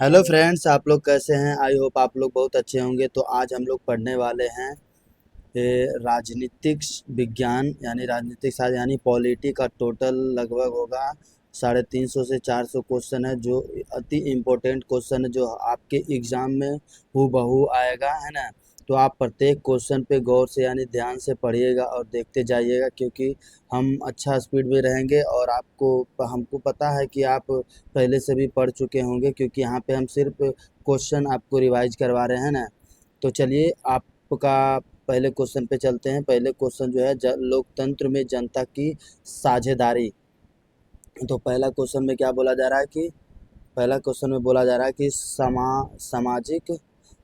Hello friends, आप लोग कैसे हैं? आई होप आप लोग बहुत अच्छे होंगे। तो आज हम लोग पढ़ने वाले हैं राजनीतिक विज्ञान यानी राजनीतिक शास्त्र यानी पॉलिटी का टोटल लगभग होगा 350 से 400 क्वेश्चन है, जो अति इम्पोर्टेंट क्वेश्चन है, जो आपके एग्ज़ाम में हूबहू आएगा, है ना। तो आप प्रत्येक क्वेश्चन पे गौर से यानी ध्यान से पढ़िएगा और देखते जाइएगा, क्योंकि हम अच्छा स्पीड में रहेंगे और हमको पता है कि आप पहले से भी पढ़ चुके होंगे, क्योंकि यहाँ पे हम सिर्फ क्वेश्चन आपको रिवाइज करवा रहे हैं ना। तो चलिए आपका पहले क्वेश्चन पे चलते हैं। पहले क्वेश्चन जो है लोकतंत्र में जनता की साझेदारी। तो पहला क्वेश्चन में क्या बोला जा रहा है कि पहला क्वेश्चन में बोला जा रहा है कि सामाजिक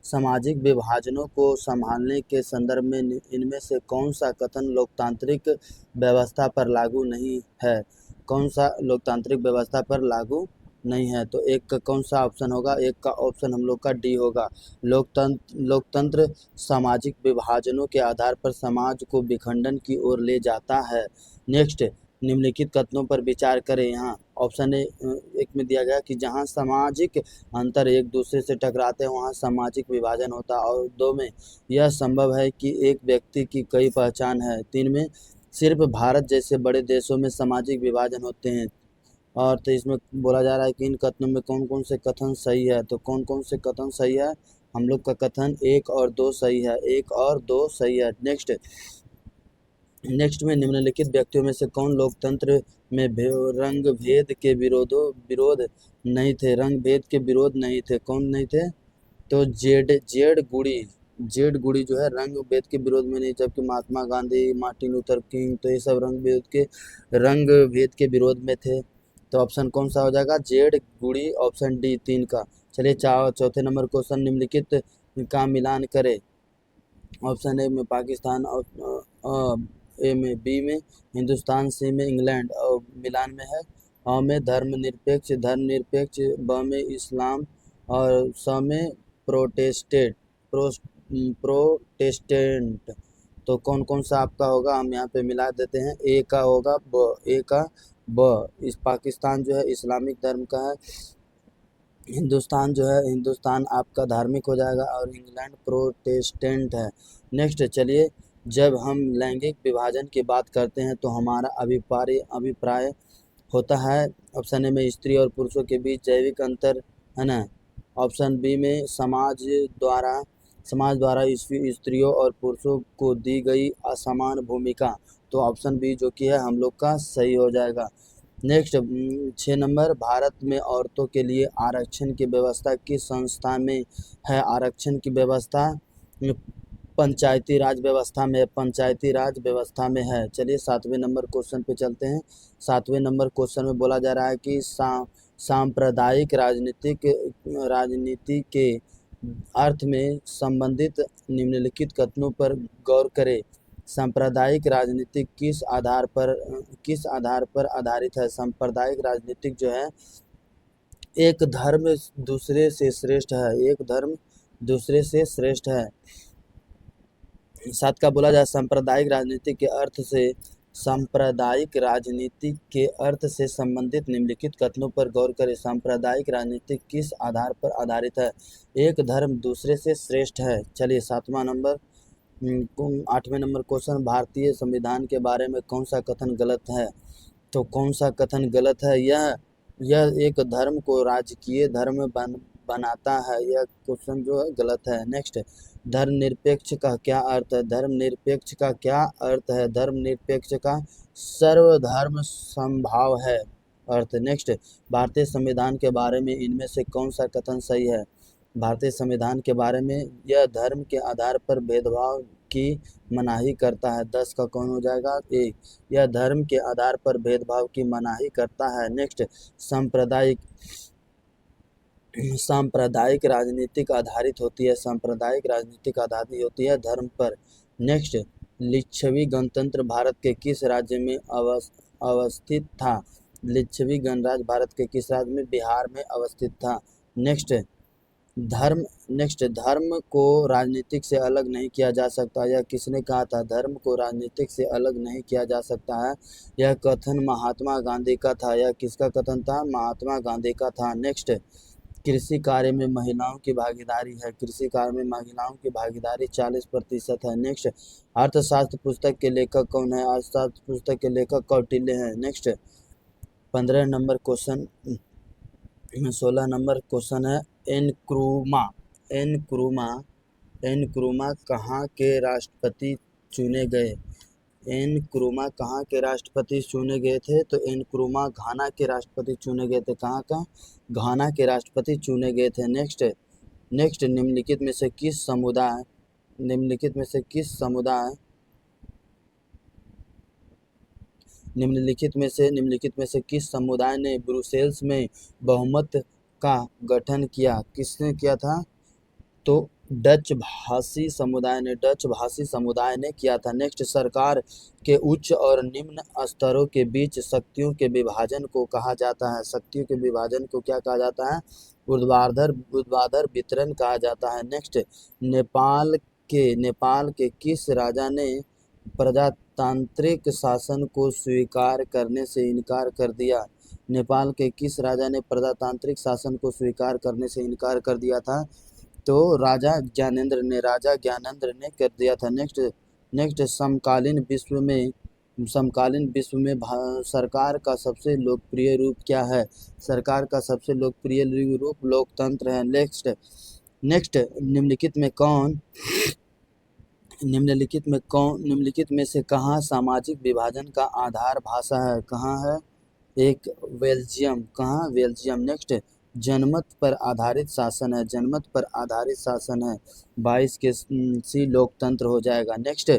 सामाजिक विभाजनों को संभालने के संदर्भ में इनमें से कौन सा कथन लोकतांत्रिक व्यवस्था पर लागू नहीं है? कौन सा लोकतांत्रिक व्यवस्था पर लागू नहीं है? तो एक का कौन सा ऑप्शन होगा? एक का ऑप्शन हम लोग का डी होगा। लोकतंत्र सामाजिक विभाजनों के आधार पर समाज को विखंडन की ओर ले जाता है। नेक्स्ट, निम्नलिखित कथनों पर विचार करें। यहाँ ऑप्शन एक में दिया गया कि जहाँ सामाजिक अंतर एक दूसरे से टकराते हैं वहाँ सामाजिक विभाजन होता है, और 2 में यह संभव है कि एक व्यक्ति की कई पहचान है। 3 में सिर्फ भारत जैसे बड़े देशों में सामाजिक विभाजन होते हैं। और तो इसमें बोला जा रहा है कि इन कथनों में कौन कौन से कथन सही है। तो कौन कौन से कथन सही है? हम लोग का कथन 1 और 2 सही है। 1 और 2 सही है। नेक्स्ट में निम्नलिखित व्यक्तियों में से कौन लोकतंत्र में रंग भेद के विरोध नहीं थे? रंग भेद के विरोध नहीं थे। कौन नहीं थे? तो जेड गुड़ी जो है रंग भेद के विरोध में नहीं, जबकि Mahatma Gandhi, Martin Luther king, तो ये सब रंग भेद के विरोध में थे। तो ऑप्शन कौन सा हो जाएगा? जेड गुड़ी, ऑप्शन डी 3 का। चलिए चौथे नंबर क्वेश्चन, निम्नलिखित का मिलान करें। ऑप्शन ए में पाकिस्तान, ए में, बी में हिंदुस्तान, सी में इंग्लैंड, और मिलान में है अ में धर्मनिरपेक्ष, ब में इस्लाम, और स में प्रोटेस्टेंट प्रोटेस्टेंट। तो कौन कौन सा आपका होगा? हम यहाँ पे मिला देते हैं। ए का होगा ब। इस पाकिस्तान जो है इस्लामिक धर्म का है, हिंदुस्तान आपका धार्मिक हो जाएगा, और इंग्लैंड प्रोटेस्टेंट है। नेक्स्ट चलिए, जब हम लैंगिक विभाजन की बात करते हैं तो हमारा अभिप्राय होता है ऑप्शन ए में स्त्री और पुरुषों के बीच जैविक अंतर, है ना। ऑप्शन बी में समाज द्वारा स्त्रियों और पुरुषों को दी गई असमान भूमिका। तो ऑप्शन बी जो कि है हम लोग का सही हो जाएगा। नेक्स्ट 6 नंबर, भारत में औरतों के लिए आरक्षण की व्यवस्था किस संस्था में है? आरक्षण की व्यवस्था पंचायती राज व्यवस्था में है। चलिए 7वें नंबर क्वेश्चन पे चलते हैं। 7वें नंबर क्वेश्चन में बोला जा रहा है कि सांप्रदायिक राजनीति के अर्थ में संबंधित निम्नलिखित कथनों पर गौर करें। सांप्रदायिक राजनीति किस आधार पर आधारित है? सांप्रदायिक राजनीतिक जो है, एक धर्म दूसरे से श्रेष्ठ है। एक धर्म दूसरे से श्रेष्ठ है। 7 का बोला जाए सांप्रदायिक राजनीति के अर्थ से संबंधित निम्नलिखित कथनों पर गौर करें। सांप्रदायिक राजनीति किस आधार पर आधारित है? एक धर्म दूसरे से श्रेष्ठ है। चलिए 8वें नंबर क्वेश्चन, भारतीय संविधान के बारे में कौन सा कथन गलत है? तो कौन सा कथन गलत है? यह एक धर्म को राजकीय धर्म बनाता है। यह क्वेश्चन जो है गलत है। नेक्स्ट, धर्मनिरपेक्ष का क्या अर्थ है? धर्मनिरपेक्ष का क्या अर्थ है? धर्मनिरपेक्ष का सर्वधर्म समभाव है अर्थ। नेक्स्ट, भारतीय संविधान के बारे में इनमें से कौन सा कथन सही है? भारतीय संविधान के बारे में, यह धर्म के आधार पर भेदभाव की मनाही करता है। 10 का कौन हो जाएगा? ए। यह धर्म के आधार पर भेदभाव की मनाही करता है। नेक्स्ट, सांप्रदायिक राजनीतिक आधारित होती है। सांप्रदायिक राजनीतिक आधारित होती है धर्म पर। नेक्स्ट, लिच्छवी गणतंत्र भारत के किस राज्य में अवस्थित था? लिच्छवी गणराज्य भारत के किस राज्य में? बिहार में अवस्थित था। नेक्स्ट, धर्म को राजनीतिक से अलग नहीं किया जा सकता। यह किसने कहा था? धर्म को राजनीतिक से अलग नहीं किया जा सकता है। यह कथन महात्मा गांधी का था। यह किसका कथन था? महात्मा गांधी का था। नेक्स्ट, कृषि कार्य में महिलाओं की भागीदारी है, कृषि कार्य में महिलाओं की भागीदारी 40% है। नेक्स्ट, अर्थशास्त्र पुस्तक के लेखक कौन है? अर्थशास्त्र पुस्तक के लेखक कौटिल्य हैं। Next, 15 number question, 16 number question है, एनक्रूमा एनक्रूमा एनक्रूमा कहाँ के राष्ट्रपति चुने गए? एनक्रूमा कहाँ के राष्ट्रपति चुने गए थे? तो एनक्रूमा घाना के राष्ट्रपति चुने गए थे। कहाँ का? घाना के राष्ट्रपति चुने गए थे। नेक्स्ट, निम्नलिखित में से किस समुदाय निम्नलिखित में से किस समुदाय निम्नलिखित में से किस समुदाय ने ब्रुसेल्स में बहुमत का गठन किया? किसने किया था? तो डच भाषी समुदाय ने किया था। नेक्स्ट, सरकार के उच्च और निम्न स्तरों के बीच शक्तियों के विभाजन को कहा जाता है? शक्तियों के विभाजन को क्या कहा जाता है? ऊर्ध्वाधर वितरण कहा जाता है। नेक्स्ट, नेपाल के किस राजा ने प्रजातांत्रिक शासन को स्वीकार करने से इनकार कर दिया? नेपाल के किस राजा ने प्रजातांत्रिक शासन को स्वीकार करने से इनकार कर दिया था? तो राजा ज्ञानेंद्र ने कर दिया था। नेक्स्ट, समकालीन विश्व में सरकार का सबसे लोकप्रिय रूप क्या है? सरकार का सबसे लोकप्रिय रूप लोकतंत्र है। नेक्स्ट, निम्नलिखित में से कहाँ सामाजिक विभाजन का आधार भाषा है? कहाँ है? एक, बेल्जियम। कहाँ? बेल्जियम। नेक्स्ट, जनमत पर आधारित शासन है। 22 के सी लोकतंत्र हो जाएगा। नेक्स्ट,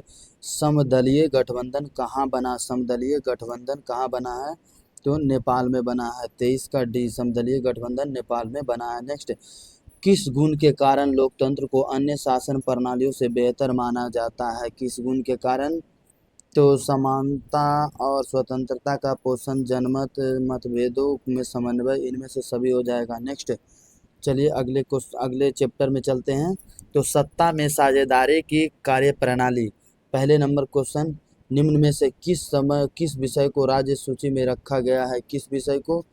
समदलीय गठबंधन कहाँ बना? है? तो नेपाल में बना है। 23 का डी, समदलीय गठबंधन नेपाल में बना है। नेक्स्ट, किस गुण के कारण लोकतंत्र को अन्य शासन प्रणालियों से बेहतर माना जाता है? किस गुण के कारण? तो समानता और स्वतंत्रता का पोषण, जनमत, मतभेदों में समन्वय, इनमें से सभी हो जाएगा। नेक्स्ट, चलिए अगले चैप्टर में चलते हैं। तो सत्ता में साझेदारी की कार्यप्रणाली। पहले नंबर क्वेश्चन, निम्न में से किस विषय को राज्य सूची में रखा गया है? किस विषय को?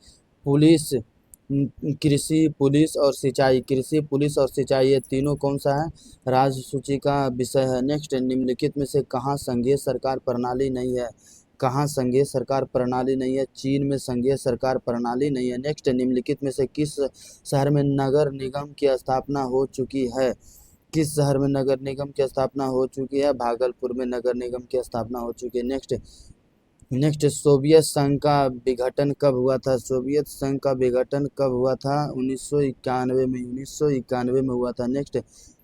पुलिस, कृषि, पुलिस और सिंचाई, ये तीनों कौन सा है? राज्य सूची का विषय है। नेक्स्ट, निम्नलिखित में से कहाँ संघीय सरकार प्रणाली नहीं है? कहाँ संघीय सरकार प्रणाली नहीं है? चीन में संघीय सरकार प्रणाली नहीं है। नेक्स्ट, निम्नलिखित में से किस शहर में नगर निगम की स्थापना हो चुकी है? किस शहर में नगर निगम की स्थापना हो चुकी है? भागलपुर में नगर निगम की स्थापना हो चुकी है। नेक्स्ट, सोवियत संघ का विघटन कब हुआ था? 1991 में हुआ था। नेक्स्ट,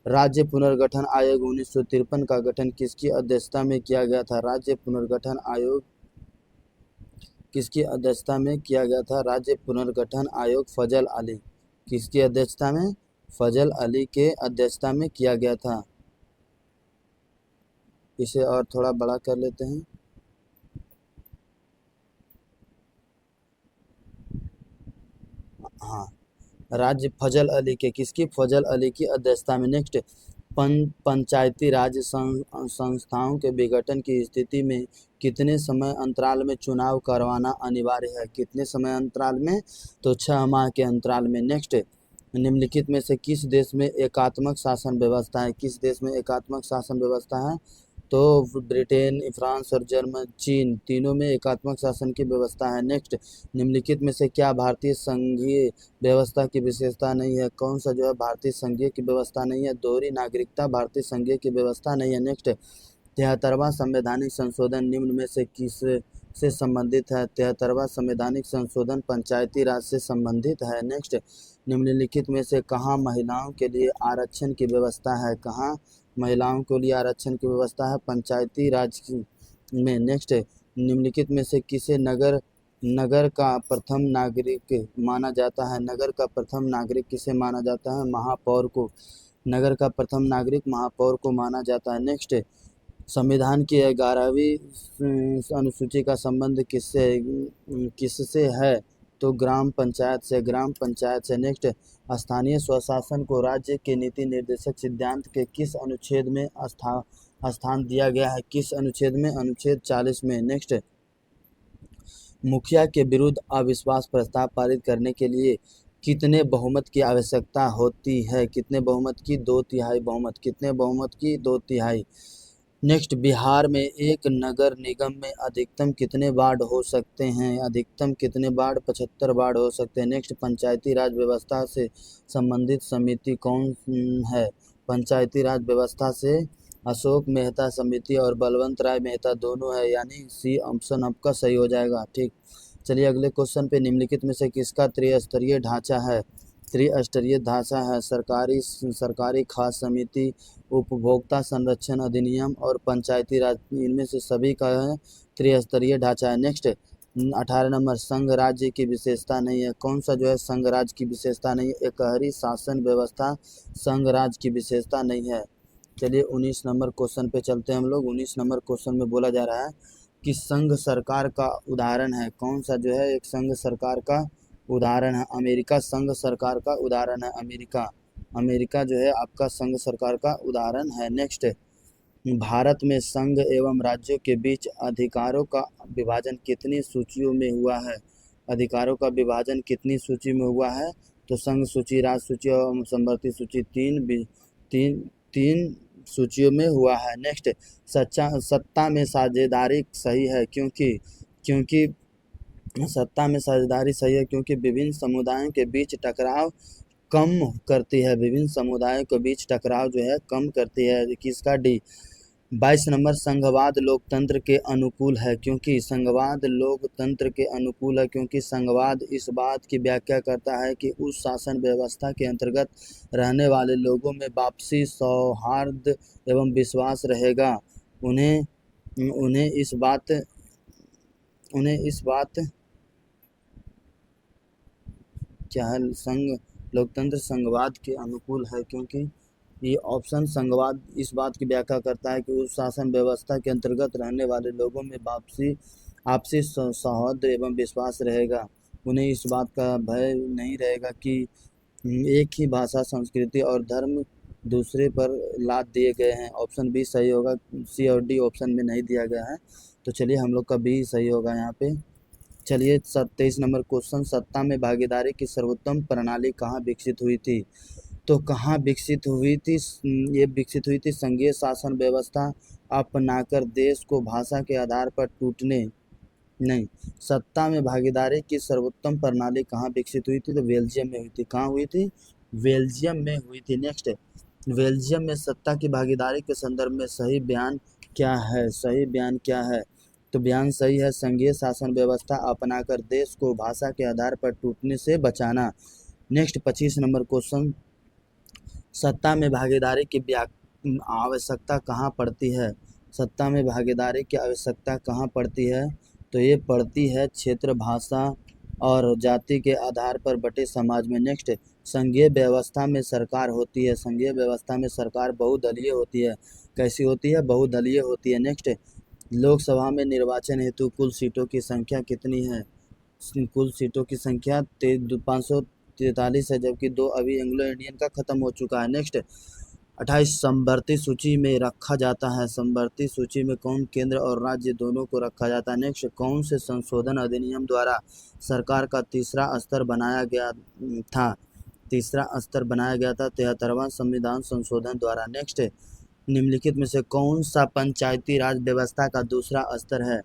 राज्य पुनर्गठन आयोग 1953 का गठन किसकी अध्यक्षता में किया गया था? राज्य पुनर्गठन आयोग किसकी अध्यक्षता में किया गया था? राज्य पुनर्गठन आयोग फजल अली, किसकी अध्यक्षता में? फजल अली के अध्यक्षता में किया गया था। इसे और थोड़ा बड़ा कर लेते हैं। हाँ, राज्य फजल अली की अध्यक्षता में। नेक्स्ट, पंचायती राज संस्थाओं के विघटन की स्थिति में कितने समय अंतराल में चुनाव करवाना अनिवार्य है? कितने समय अंतराल में? तो 6 माह के अंतराल में। नेक्स्ट, निम्नलिखित में से किस देश में एकात्मक शासन व्यवस्था है? किस देश में एकात्मक शासन व्यवस्था है? तो ब्रिटेन, फ्रांस और चीन, तीनों में एकात्मक शासन की व्यवस्था है। नेक्स्ट, निम्नलिखित में से क्या भारतीय संघीय व्यवस्था की विशेषता नहीं है? कौन सा जो है भारतीय संघीय की व्यवस्था नहीं है? दोहरी नागरिकता भारतीय संघीय की व्यवस्था नहीं है। नेक्स्ट, 73वां संवैधानिक संशोधन निम्न में से किस से संबंधित है? 73वां संवैधानिक संशोधन पंचायती राज से संबंधित है। नेक्स्ट, निम्नलिखित में से कहाँ महिलाओं के लिए आरक्षण की व्यवस्था है? कहाँ महिलाओं के लिए आरक्षण की व्यवस्था है? पंचायती राज में। नेक्स्ट, निम्नलिखित में से किसे नगर का प्रथम नागरिक माना जाता है? नगर का प्रथम नागरिक किसे माना जाता है? महापौर को। नगर का प्रथम नागरिक महापौर को माना जाता है। नेक्स्ट, संविधान की 11वीं अनुसूची का संबंध किससे है? तो ग्राम पंचायत से। नेक्स्ट, स्थानीय स्वशासन को राज्य के नीति निर्देशक सिद्धांत के किस अनुच्छेद में स्थान दिया गया है? किस अनुच्छेद में? अनुच्छेद 40 में। नेक्स्ट, मुखिया के विरुद्ध अविश्वास प्रस्ताव पारित करने के लिए कितने बहुमत की आवश्यकता होती है? कितने बहुमत की? 2/3 बहुमत। कितने बहुमत की? 2/3। नेक्स्ट, बिहार में एक नगर निगम में अधिकतम कितने वार्ड हो सकते हैं? अधिकतम कितने वार्ड? 75 वार्ड हो सकते हैं। नेक्स्ट, पंचायती राज व्यवस्था से संबंधित समिति कौन है? पंचायती राज व्यवस्था से अशोक मेहता समिति और बलवंत राय मेहता दोनों है, यानी सी ऑप्शन आपका सही हो जाएगा। ठीक, चलिए अगले क्वेश्चन पे। निम्नलिखित में से किसका त्रिस्तरीय ढांचा है? त्रिस्तरीय ढांचा है सरकारी खास समिति, उपभोक्ता संरक्षण अधिनियम और पंचायती राज, इनमें से सभी का है त्रिस्तरीय ढांचा है। नेक्स्ट, 18 नंबर, संघ राज्य की विशेषता नहीं है। कौन सा जो है संघ राज्य की विशेषता नहीं है? एकहरी शासन व्यवस्था संघ राज्य की विशेषता नहीं है। चलिए 19 नंबर क्वेश्चन पे चलते हैं हम लोग। 19 नंबर क्वेश्चन में बोला जा रहा है कि संघ सरकार का उदाहरण है। कौन सा जो है एक संघ सरकार का उदाहरण है? अमेरिका संघ सरकार का उदाहरण है। अमेरिका, अमेरिका जो है आपका संघ सरकार का उदाहरण है। नेक्स्ट, भारत में संघ एवं राज्यों के बीच अधिकारों का विभाजन कितनी सूचियों में हुआ है? अधिकारों का विभाजन कितनी सूची में हुआ है? तो संघ सूची, राज सूची और समवर्ती सूची, तीन तीन सूचियों में हुआ है। नेक्स्ट, सत्ता में साझेदारी सही है क्योंकि सत्ता में साझेदारी सही है क्योंकि विभिन्न समुदायों के बीच टकराव कम करती है। विभिन्न समुदायों के बीच टकराव जो है कम करती है। किसका? डी। 22 नंबर, संघवाद लोकतंत्र के अनुकूल है क्योंकि संघवाद लोकतंत्र के अनुकूल है क्योंकि संघवाद इस बात की व्याख्या करता है कि उस शासन व्यवस्था के अंतर्गत रहने वाले लोगों में आपसी सौहार्द एवं विश्वास रहेगा। उन्हें इस बात क्या है? संघ लोकतंत्र संघवाद के अनुकूल है क्योंकि ये ऑप्शन संघवाद इस बात की व्याख्या करता है कि उस शासन व्यवस्था के अंतर्गत रहने वाले लोगों में आपसी सौहार्द एवं विश्वास रहेगा। उन्हें इस बात का भय नहीं रहेगा कि एक ही भाषा, संस्कृति और धर्म दूसरे पर लाद दिए गए हैं। ऑप्शन बी सही होगा। सी और डी ऑप्शन में नहीं दिया गया है, तो चलिए हम लोग का बी सही होगा यहाँ पे। चलिए 23 नंबर क्वेश्चन, सत्ता में भागीदारी की सर्वोत्तम प्रणाली कहाँ विकसित हुई थी? तो कहाँ विकसित हुई थी? ये विकसित हुई थी संघीय शासन व्यवस्था अपनाकर देश को भाषा के आधार पर टूटने नहीं। सत्ता में भागीदारी की सर्वोत्तम प्रणाली कहाँ विकसित हुई थी? तो बेल्जियम में हुई थी। कहाँ हुई थी? बेल्जियम में हुई थी। नेक्स्ट, बेल्जियम में सत्ता की भागीदारी के संदर्भ में सही बयान क्या है? सही बयान क्या है? तो बयान सही है, संघीय शासन व्यवस्था अपनाकर देश को भाषा के आधार पर टूटने से बचाना। नेक्स्ट 25 नंबर क्वेश्चन, सत्ता में भागीदारी की आवश्यकता कहाँ पड़ती है? सत्ता में भागीदारी की आवश्यकता कहाँ पड़ती है? तो ये पड़ती है क्षेत्र, भाषा और जाति के आधार पर बटे समाज में। नेक्स्ट, संघीय व्यवस्था में सरकार होती है। संघीय व्यवस्था में सरकार बहुदलीय होती है। कैसी होती है? बहुदलीय होती है। नेक्स्ट, लोकसभा में निर्वाचन हेतु कुल सीटों की संख्या कितनी है? कुल सीटों की संख्या 543 है, जबकि 2 अभी एंग्लो इंडियन का खत्म हो चुका है। नेक्स्ट, 28 समवर्ती सूची में रखा जाता है। समवर्ती सूची में कौन केंद्र और राज्य दोनों को रखा जाता है? नेक्स्ट, कौन से संशोधन अधिनियम द्वारा सरकार का तीसरा स्तर बनाया गया था? तीसरा स्तर बनाया गया था 73वां संविधान संशोधन द्वारा। नेक्स्ट, निम्नलिखित में से कौन सा पंचायती राज व्यवस्था का दूसरा स्तर है?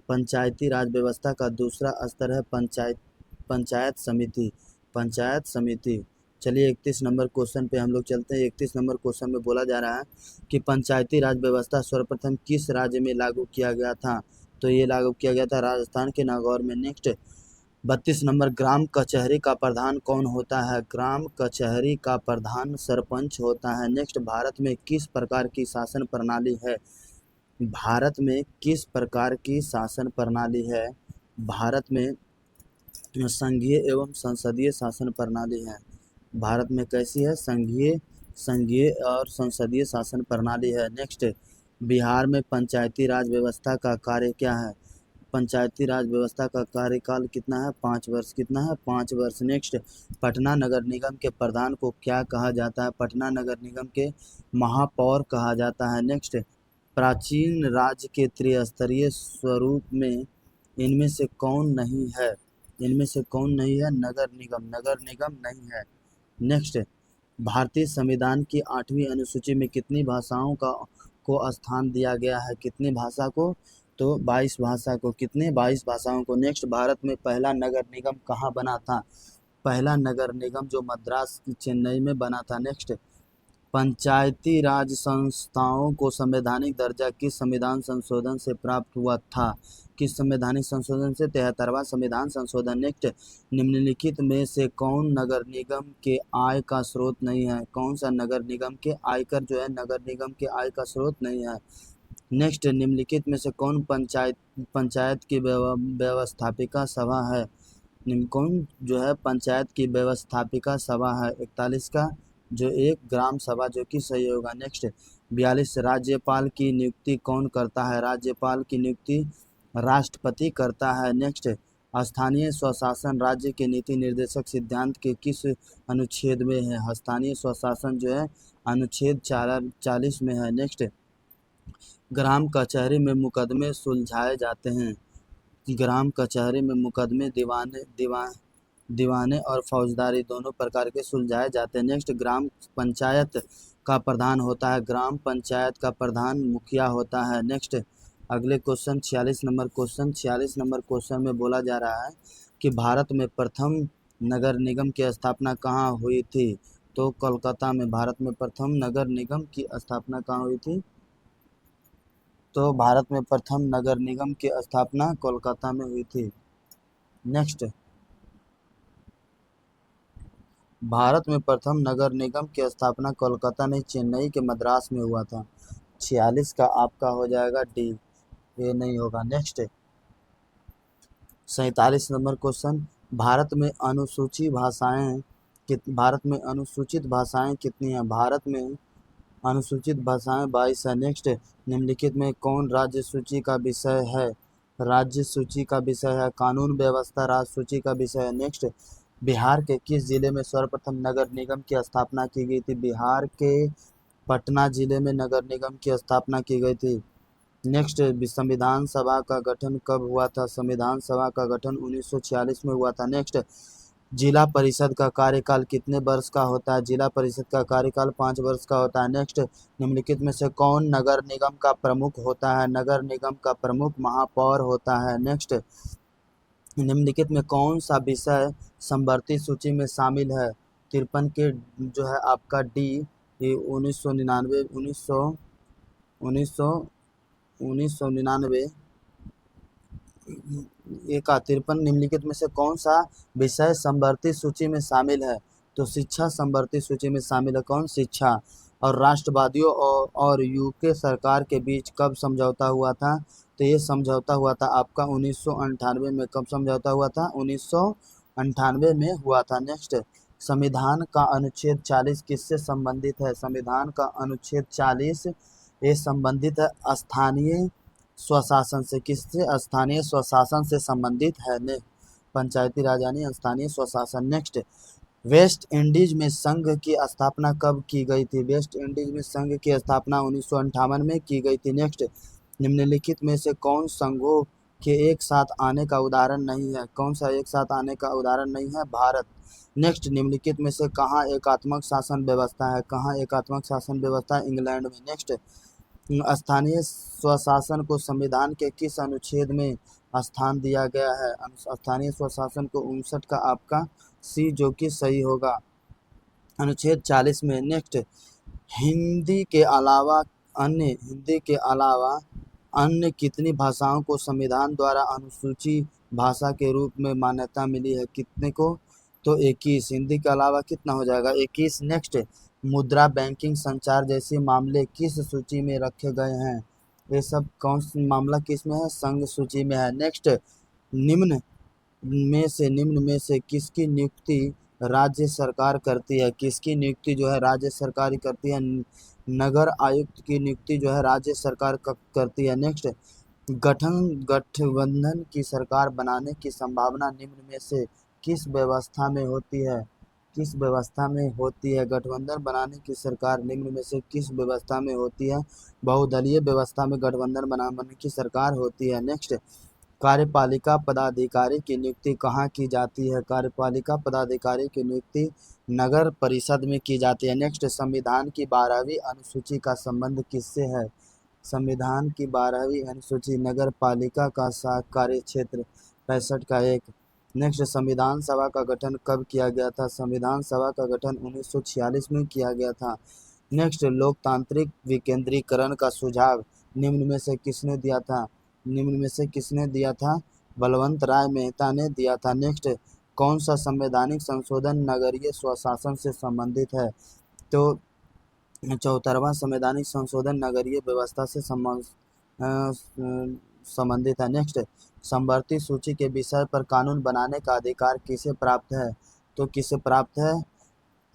पंचायती राज व्यवस्था का दूसरा स्तर है पंचायत समिति। पंचायत समिति। चलिए 31 नंबर क्वेश्चन पे हम लोग चलते हैं। 31 नंबर क्वेश्चन में बोला जा रहा है कि पंचायती राज व्यवस्था सर्वप्रथम किस राज्य में लागू किया गया था? तो ये लागू किया गया था राजस्थान के नागौर में। नेक्स्ट 32 नंबर, ग्राम कचहरी का प्रधान कौन होता है? ग्राम कचहरी का प्रधान सरपंच होता है। नेक्स्ट, भारत में किस प्रकार की शासन प्रणाली है? भारत में किस प्रकार की शासन प्रणाली है? भारत में संघीय एवं संसदीय शासन प्रणाली है। भारत में कैसी है? संघीय और संसदीय शासन प्रणाली है। नेक्स्ट, बिहार में पंचायती राज व्यवस्था का कार्य क्या है? पंचायती राज व्यवस्था का कार्यकाल कितना है? 5 वर्ष। कितना है? 5 वर्ष। नेक्स्ट, पटना नगर निगम के प्रधान को क्या कहा जाता है? पटना नगर निगम के महापौर कहा जाता है। नेक्स्ट, प्राचीन राज्य के त्रिस्तरीय स्वरूप में इनमें से कौन नहीं है? इनमें से कौन नहीं है? नगर निगम, नगर निगम नहीं है। नेक्स्ट, भारतीय संविधान की 8वीं अनुसूची में कितनी भाषाओं का को स्थान दिया गया है? कितनी भाषा को? तो 22 भाषा को। कितने? 22 भाषाओं को। नेक्स्ट, भारत में पहला नगर निगम कहाँ बना था? पहला नगर निगम जो मद्रास की चेन्नई में बना था। नेक्स्ट, पंचायती राज संस्थाओं को संवैधानिक दर्जा किस संविधान संशोधन से प्राप्त हुआ था? किस संवैधानिक संशोधन से? 73वां संविधान संशोधन। नेक्स्ट, निम्नलिखित में से कौन नगर निगम के आय का स्रोत नहीं है? कौन सा नगर निगम के आयकर जो है नगर निगम के आय का स्रोत नहीं है? नेक्स्ट, निम्नलिखित में से कौन पंचायत पंचायत की व्यवस्थापिका सभा है? कौन जो है पंचायत की व्यवस्थापिका सभा है? 41 का जो एक ग्राम सभा जो कि सही होगा। नेक्स्ट, 42, राज्यपाल की नियुक्ति कौन करता है? राज्यपाल की नियुक्ति राष्ट्रपति करता है। नेक्स्ट, स्थानीय स्वशासन राज्य के नीति निर्देशक सिद्धांत के किस अनुच्छेद में है? स्थानीय स्वशासन जो है अनुच्छेद 40 में है। नेक्स्ट, ग्राम कचहरी में मुकदमे सुलझाए जाते हैं। ग्राम कचहरी में मुकदमे दीवाने और फौजदारी दोनों प्रकार के सुलझाए जाते हैं। नेक्स्ट, ग्राम पंचायत का प्रधान होता है। ग्राम पंचायत का प्रधान मुखिया होता है। नेक्स्ट, अगले क्वेश्चन 46 नंबर क्वेश्चन में बोला जा रहा है कि भारत में प्रथम नगर निगम की स्थापना कहाँ हुई थी? तो कोलकाता में। भारत में प्रथम नगर निगम की स्थापना कहाँ हुई थी? तो भारत में प्रथम नगर निगम की स्थापना कोलकाता में हुई थी। नेक्स्ट, भारत में प्रथम नगर निगम की स्थापना कोलकाता नहीं चेन्नई के मद्रास में हुआ था। 46 का आपका हो जाएगा डी, ये नहीं होगा। नेक्स्ट, 47 नंबर क्वेश्चन, भारत में अनुसूचित भाषाएं कितनी हैं? भारत में अनुसूचित भाषाएं 22 है। नेक्स्ट, निम्नलिखित में कौन राज्य सूची का विषय है? राज्य सूची का विषय है कानून व्यवस्था, राज्य सूची का विषय है। नेक्स्ट, बिहार के किस जिले में सर्वप्रथम नगर निगम की स्थापना की गई थी? बिहार के पटना जिले में नगर निगम की स्थापना की गई थी। नेक्स्ट, संविधान सभा का गठन कब हुआ था? संविधान सभा का गठन 1946 में हुआ था। नेक्स्ट, जिला परिषद का कार्यकाल कितने वर्ष का होता है? जिला परिषद का कार्यकाल 5 वर्ष का होता है। नेक्स्ट, निम्नलिखित में से कौन नगर निगम का प्रमुख होता है? नगर निगम का प्रमुख महापौर होता है। नेक्स्ट, निम्नलिखित में कौन सा विषय समवर्ती सूची में शामिल है? 53 के जो है आपका डी, ये 1999 एक 53 निम्नलिखित में से कौन सा विषय समवर्ती सूची में शामिल है? तो शिक्षा समवर्ती सूची में शामिल है। कौन? शिक्षा। और राष्ट्रवादियों और यूके सरकार के बीच कब समझौता हुआ था? तो ये समझौता हुआ था आपका 1998 में। कब समझौता हुआ था? 1998 में हुआ था। नेक्स्ट, संविधान का अनुच्छेद 40 किससे संबंधित है? संविधान का अनुच्छेद 40 ये संबंधित है स्थानीय स्वशासन से। किससे? स्थानीय स्वशासन से संबंधित है। ने पंचायती राज यानी स्थानीय स्वशासन। नेक्स्ट, वेस्ट इंडीज में संघ की स्थापना कब की गई थी? वेस्ट इंडीज में संघ की स्थापना 1958 में की गई थी। नेक्स्ट, निम्नलिखित में से कौन संघों के एक साथ आने का उदाहरण नहीं है? कौन सा एक साथ आने का उदाहरण नहीं है? भारत। नेक्स्ट, निम्नलिखित में से कहाँ एकात्मक शासन व्यवस्था है? कहाँ एकात्मक शासन व्यवस्था? इंग्लैंड में। नेक्स्ट, स्थानीय स्वशासन को संविधान के किस अनुच्छेद में स्थान दिया गया है? स्थानीय स्वशासन को 59 का आपका सी जो कि सही होगा, अनुच्छेद 40 में। नेक्स्ट, हिंदी के अलावा अन्य कितनी भाषाओं को संविधान द्वारा अनुसूची भाषा के रूप में मान्यता मिली है? कितने को? तो 21। हिंदी के अलावा कितना हो जाएगा? 21। नेक्स्ट, मुद्रा बैंकिंग संचार जैसे मामले किस सूची में रखे गए हैं? ये सब कौन सा मामला किस में है? संघ सूची में है। नेक्स्ट, निम्न निम्न में से किसकी नियुक्ति राज्य सरकार करती है? किसकी नियुक्ति जो है राज्य सरकार ही करती है? नगर आयुक्त की नियुक्ति जो है राज्य सरकार करती है। नेक्स्ट, गठबंधन की सरकार बनाने की संभावना निम्न में से किस व्यवस्था में होती है? किस व्यवस्था में होती है? गठबंधन बनाने की सरकार निम्न में से किस व्यवस्था में होती है? बहुदलीय व्यवस्था में गठबंधन बनाने की सरकार होती है। नेक्स्ट, कार्यपालिका पदाधिकारी की नियुक्ति कहाँ की जाती है? कार्यपालिका पदाधिकारी की नियुक्ति नगर परिषद में की जाती है। नेक्स्ट, संविधान की 12वीं अनुसूची का संबंध किससे है? संविधान की 12वीं अनुसूची नगर पालिका का कार्य क्षेत्र 65 का 1। नेक्स्ट, संविधान सभा का गठन कब किया गया था? संविधान सभा का गठन 1946 में किया गया था। नेक्स्ट, लोकतांत्रिक विकेंद्रीकरण का सुझाव निम्न में से किसने दिया था? निम्न में से किसने दिया था? बलवंत राय मेहता ने दिया था। नेक्स्ट, कौन सा संवैधानिक संशोधन नगरीय स्वशासन से संबंधित है? तो 74वां संवैधानिक संशोधन नगरीय व्यवस्था से संबंधित है। नेक्स्ट, समवर्ती सूची के विषय पर कानून बनाने का अधिकार किसे प्राप्त है? तो किसे प्राप्त है?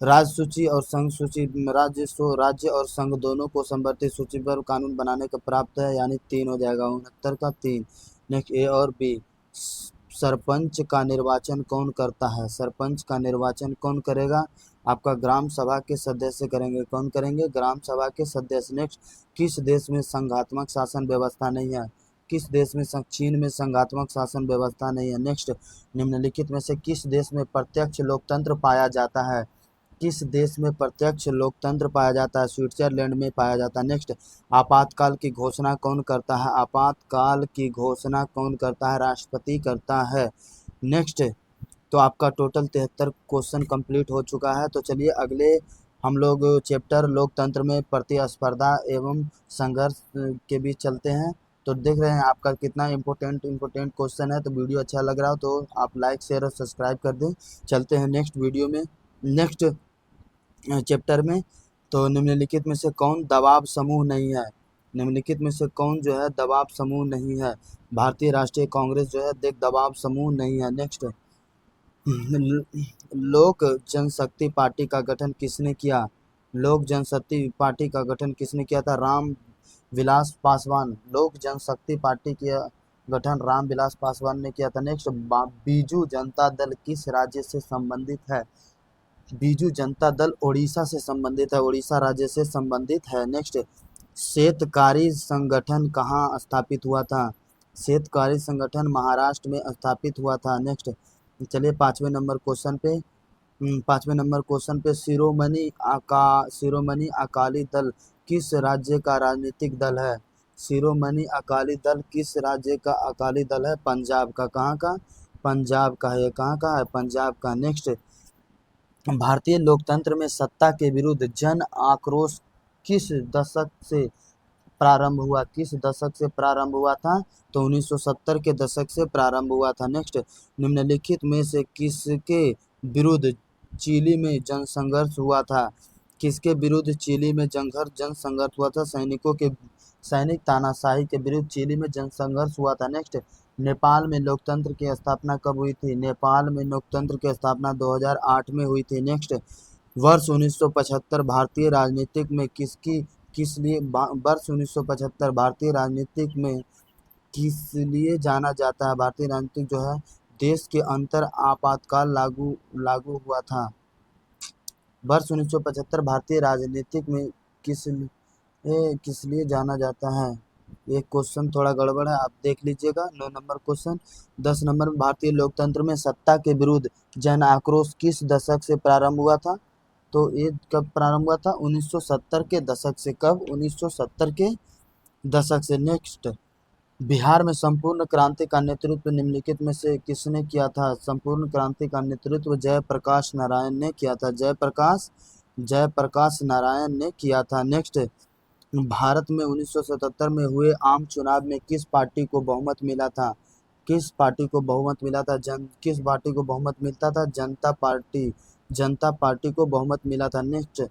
राज्य सूची और संघ सूची, राज्य और संघ दोनों को समवर्ती सूची पर कानून बनाने का प्राप्त है, यानी 3 हो जाएगा, 69 का 3। नेक्स्ट, ए और बी। सरपंच का निर्वाचन कौन करता है? सरपंच का निर्वाचन कौन करेगा? आपका ग्राम सभा के सदस्य करेंगे। कौन करेंगे? ग्राम सभा के सदस्य। नेक्स्ट, किस देश में संघात्मक शासन व्यवस्था नहीं है? किस देश में? चीन में संघात्मक शासन व्यवस्था नहीं है। नेक्स्ट, निम्नलिखित में से किस देश में प्रत्यक्ष लोकतंत्र पाया जाता है? किस देश में प्रत्यक्ष लोकतंत्र पाया जाता है? स्विट्जरलैंड में पाया जाता है। नेक्स्ट, आपातकाल की घोषणा कौन करता है? आपातकाल की घोषणा कौन करता है? राष्ट्रपति करता है। नेक्स्ट, तो आपका टोटल 73 क्वेश्चन कंप्लीट हो चुका है। तो चलिए अगले हम लोग चैप्टर लोकतंत्र में प्रतिस्पर्धा एवं संघर्ष के बीच चलते हैं। तो देख रहे हैं आपका कितना इम्पोर्टेंट क्वेश्चन है। तो वीडियो अच्छा लग रहा हो तो आप लाइक शेयर और सब्सक्राइब कर दें। चलते हैं नेक्स्ट वीडियो में, नेक्स्ट चैप्टर में। तो निम्नलिखित में से कौन दबाव समूह नहीं है? निम्नलिखित में से कौन जो है दबाव समूह नहीं है? भारतीय राष्ट्रीय कांग्रेस जो है देख दबाव समूह नहीं है। नेक्स्ट, लोक जनशक्ति पार्टी का गठन किसने किया? लोक जनशक्ति पार्टी का गठन किसने किया था? राम विलास पासवान। लोक जनशक्ति पार्टी का गठन राम विलास पासवान ने किया था। नेक्स्ट, बीजू जनता दल किस राज्य से संबंधित है? बीजू जनता दल ओडिशा से संबंधित है, ओडिशा राज्य से संबंधित है। नेक्स्ट, शेतकारी संगठन कहाँ स्थापित हुआ था? शेतकारी संगठन महाराष्ट्र में स्थापित हुआ था। नेक्स्ट, चलिए 5वें नंबर क्वेश्चन पे, 5वें नंबर क्वेश्चन पे शिरोमणि अकाली दल किस राज्य का राजनीतिक दल है? शिरोमणि अकाली दल किस राज्य का अकाली दल है? पंजाब का। कहाँ का? पंजाब का है। कहाँ का है? पंजाब का। नेक्स्ट, भारतीय लोकतंत्र में सत्ता के विरुद्ध जन आक्रोश किस दशक से प्रारंभ हुआ? किस दशक से प्रारंभ हुआ था? तो 1970 के दशक से प्रारंभ हुआ था। नेक्स्ट, निम्नलिखित में से किसके विरुद्ध चिली में जनसंघर्ष हुआ था? किसके विरुद्ध चिली में जनसंघर्ष हुआ था? सैनिक तानाशाही के विरुद्ध चिली में जनसंघर्ष हुआ था। नेक्स्ट, नेपाल में लोकतंत्र की स्थापना कब हुई थी? नेपाल में लोकतंत्र की स्थापना 2008 में हुई थी। नेक्स्ट, वर्ष 1975 भारतीय राजनीतिक में वर्ष 1975 भारतीय राजनीतिक में किस लिए जाना जाता है? भारतीय राजनीतिक जो है देश के अंतर आपातकाल लागू हुआ था। वर्ष 1975 भारतीय राजनीतिक में किस लिए जाना जाता है? ये क्वेश्चन थोड़ा गड़बड़ है, आप देख लीजिएगा। 9 नंबर क्वेश्चन। 10 नंबर में भारतीय लोकतंत्र में सत्ता के विरुद्ध जन आक्रोश किस दशक से प्रारंभ हुआ था? तो ये कब प्रारंभ हुआ था? 1970 के दशक से। कब? 1970 के दशक से। नेक्स्ट, बिहार में संपूर्ण क्रांति का नेतृत्व निम्नलिखित में से किसने किया था? संपूर्ण क्रांति का नेतृत्व जयप्रकाश नारायण ने किया था। जयप्रकाश नारायण ने किया था। नेक्स्ट, भारत में 1977 में हुए आम चुनाव में किस पार्टी को बहुमत मिला था? किस पार्टी को बहुमत मिला था? किस पार्टी को बहुमत मिलता था? जनता पार्टी को बहुमत मिला था। नेक्स्ट,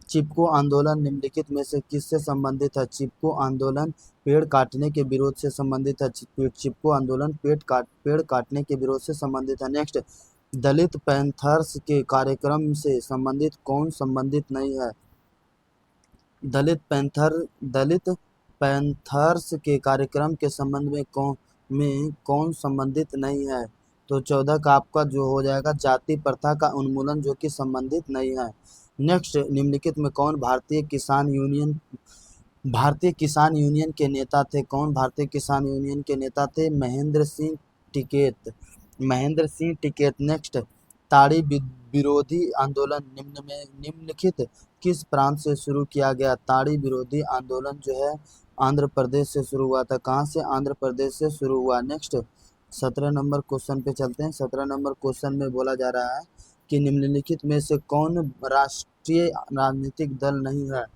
चिपको आंदोलन निम्नलिखित में से किससे संबंधित है? चिपको आंदोलन पेड़ काटने के विरोध से संबंधित है। चिपको आंदोलन पेड़ काटने के विरोध से संबंधित है। नेक्स्ट, दलित पैंथर्स के कार्यक्रम से संबंधित कौन संबंधित नहीं है? दलित पैंथर्स के कार्यक्रम के संबंध में कौन संबंधित नहीं है? तो 14 का आपका जो हो जाएगा जाति प्रथा का उन्मूलन, जो कि संबंधित नहीं है। नेक्स्ट, निम्नलिखित में कौन भारतीय किसान यूनियन भारतीय किसान यूनियन के नेता थे कौन? भारतीय किसान यूनियन के नेता थे महेंद्र सिंह टिकैत। महेंद्र सिंह टिकैत। नेक्स्ट, ताड़ी विरोधी आंदोलन निम्नलिखित किस प्रांत से शुरू किया गया? ताड़ी विरोधी आंदोलन जो है आंध्र प्रदेश से शुरू हुआ था। कहाँ से? आंध्र प्रदेश से शुरू हुआ। नेक्स्ट 17 नंबर क्वेश्चन पे चलते हैं। 17 नंबर क्वेश्चन में बोला जा रहा है कि निम्नलिखित में से कौन राष्ट्रीय राजनीतिक दल नहीं है?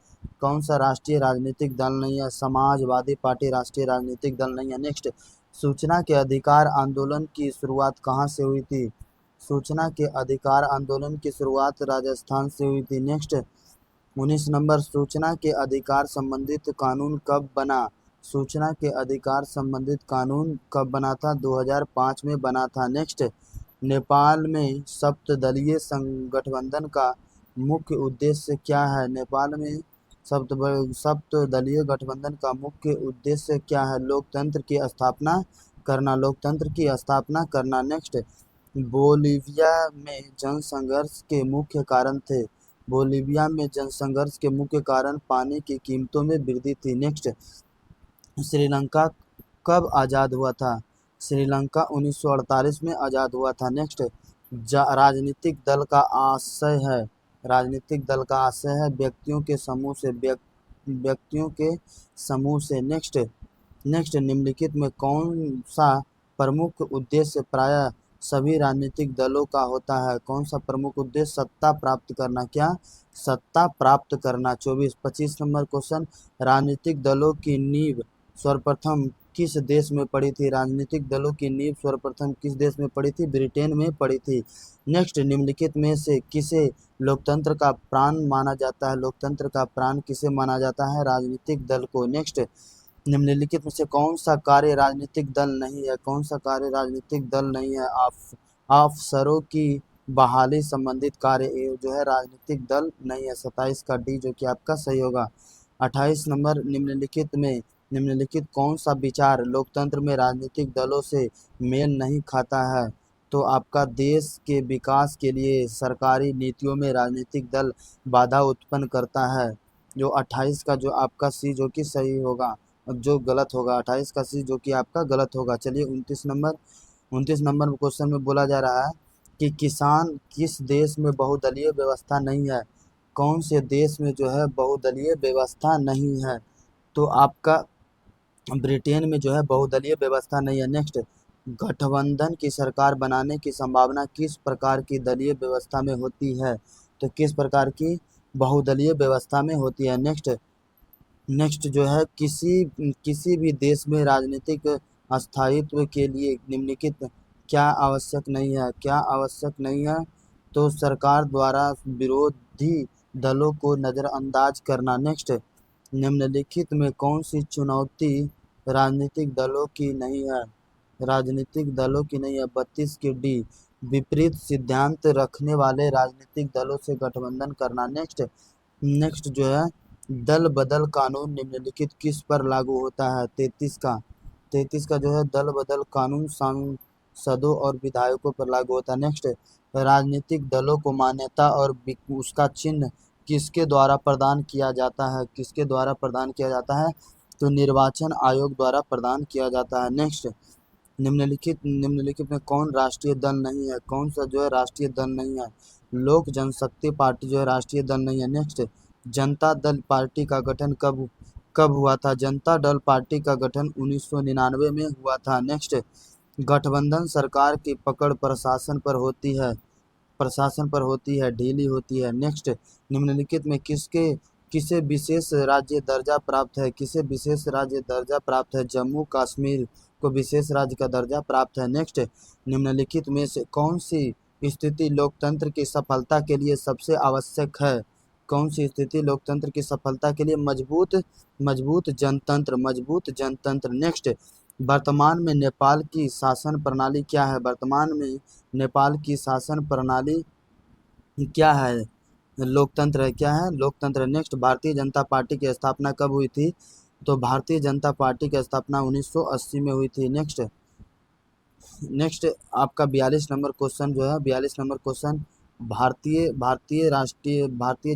कौन सा राष्ट्रीय राजनीतिक दल नहीं है? समाजवादी पार्टी राष्ट्रीय राजनीतिक दल नहीं है। नेक्स्ट, सूचना के अधिकार आंदोलन की शुरुआत कहाँ से हुई थी? सूचना के अधिकार आंदोलन की शुरुआत राजस्थान से हुई थी। नेक्स्ट 19 नंबर, सूचना के अधिकार संबंधित कानून कब बना? सूचना के अधिकार संबंधित कानून कब बना था? 2005 में बना था। नेक्स्ट, नेपाल में सप्तदलीय गठबंधन का मुख्य उद्देश्य क्या है? नेपाल में सप्तदलीय गठबंधन का मुख्य उद्देश्य क्या है? लोकतंत्र की स्थापना करना। लोकतंत्र की स्थापना करना। नेक्स्ट, बोलीविया में जनसंघर्ष के मुख्य कारण थे। बोलीविया में जनसंघर्ष के मुख्य कारण पानी की कीमतों में वृद्धि थी। नेक्स्ट, श्रीलंका कब आज़ाद हुआ था? श्रीलंका 1948 में आज़ाद हुआ था। नेक्स्ट, राजनीतिक दल का आशय है। राजनीतिक दल का आशय है व्यक्तियों के समूह से व्यक्तियों के समूह से। नेक्स्ट निम्नलिखित में कौन सा प्रमुख उद्देश्य प्रायः सभी राजनीतिक दलों का होता है? कौन सा प्रमुख उद्देश्य? सत्ता प्राप्त करना। क्या? सत्ता प्राप्त करना। 25 नंबर क्वेश्चन, राजनीतिक दलों की नींव सर्वप्रथम किस देश में पड़ी थी? राजनीतिक दलों की नींव सर्वप्रथम किस देश में पड़ी थी? ब्रिटेन में पड़ी थी। नेक्स्ट, निम्नलिखित में से किसे लोकतंत्र का प्राण माना जाता है? लोकतंत्र का प्राण किसे माना जाता है? राजनीतिक दल को। नेक्स्ट, निम्नलिखित में से कौन सा कार्य राजनीतिक दल नहीं है? कौन सा कार्य राजनीतिक दल नहीं है? अफसरों की बहाली संबंधित कार्य जो है राजनीतिक दल नहीं है। 27 का डी जो कि आपका सही होगा। 28 नंबर, निम्नलिखित कौन सा विचार लोकतंत्र में राजनीतिक दलों से मेल नहीं खाता है? तो आपका देश के विकास के लिए सरकारी नीतियों में राजनीतिक दल बाधा उत्पन्न करता है। जो 28 का जो आपका सी जो कि सही होगा, जो गलत होगा 28 का सी जो कि आपका गलत होगा। चलिए 29 नंबर क्वेश्चन में बोला जा रहा है कि किसान किस देश में बहुदलीय व्यवस्था नहीं है? कौन से देश में जो है बहुदलीय व्यवस्था नहीं है? तो आपका ब्रिटेन में जो है बहुदलीय व्यवस्था नहीं है। नेक्स्ट, गठबंधन की सरकार बनाने की संभावना किस प्रकार की दलीय व्यवस्था में होती है? तो किस प्रकार की? बहुदलीय व्यवस्था में होती है। नेक्स्ट जो है किसी भी देश में राजनीतिक स्थायित्व के लिए निम्नलिखित क्या आवश्यक नहीं है? क्या आवश्यक नहीं है? तो सरकार द्वारा विरोधी दलों को नज़रअंदाज करना। नेक्स्ट, निम्नलिखित में कौन सी चुनौती राजनीतिक दलों की नहीं है? राजनीतिक दलों की नहीं है। 32 की डी, विपरीत सिद्धांत रखने वाले राजनीतिक दलों से गठबंधन करना। नेक्स्ट जो है दल बदल कानून निम्नलिखित किस पर लागू होता है? 33 का जो है दल बदल कानून सांसदों और विधायकों पर लागू होता है। नेक्स्ट, राजनीतिक दलों को मान्यता और उसका चिन्ह किसके द्वारा प्रदान किया जाता है? किसके द्वारा प्रदान किया जाता है? तो निर्वाचन आयोग द्वारा प्रदान किया जाता है। नेक्स्ट, निम्नलिखित में कौन राष्ट्रीय दल नहीं है? कौन सा जो है राष्ट्रीय दल नहीं है? लोक जनशक्ति पार्टी जो है राष्ट्रीय दल नहीं है। नेक्स्ट, जनता दल पार्टी का गठन कब हुआ था? जनता दल पार्टी का गठन 1999 में हुआ था। नेक्स्ट, गठबंधन सरकार की पकड़ प्रशासन पर होती है ढीली होती है। नेक्स्ट, निम्नलिखित में किसे विशेष राज्य दर्जा प्राप्त है? किसे विशेष राज्य दर्जा प्राप्त है? जम्मू कश्मीर को विशेष राज्य का दर्जा प्राप्त है। नेक्स्ट, निम्नलिखित में से कौन सी स्थिति लोकतंत्र की सफलता के लिए सबसे आवश्यक है? कौन सी स्थिति लोकतंत्र की सफलता के लिए? मजबूत जनतंत्र। नेक्स्ट, वर्तमान में नेपाल की शासन प्रणाली क्या है? वर्तमान में नेपाल की शासन प्रणाली क्या है? लोकतंत्र है। क्या है? लोकतंत्र। नेक्स्ट, भारतीय जनता पार्टी की स्थापना कब हुई थी? तो भारतीय जनता पार्टी की स्थापना 1980 में हुई थी। नेक्स्ट आपका 42 नंबर क्वेश्चन जो है 42 number question, Bharatiya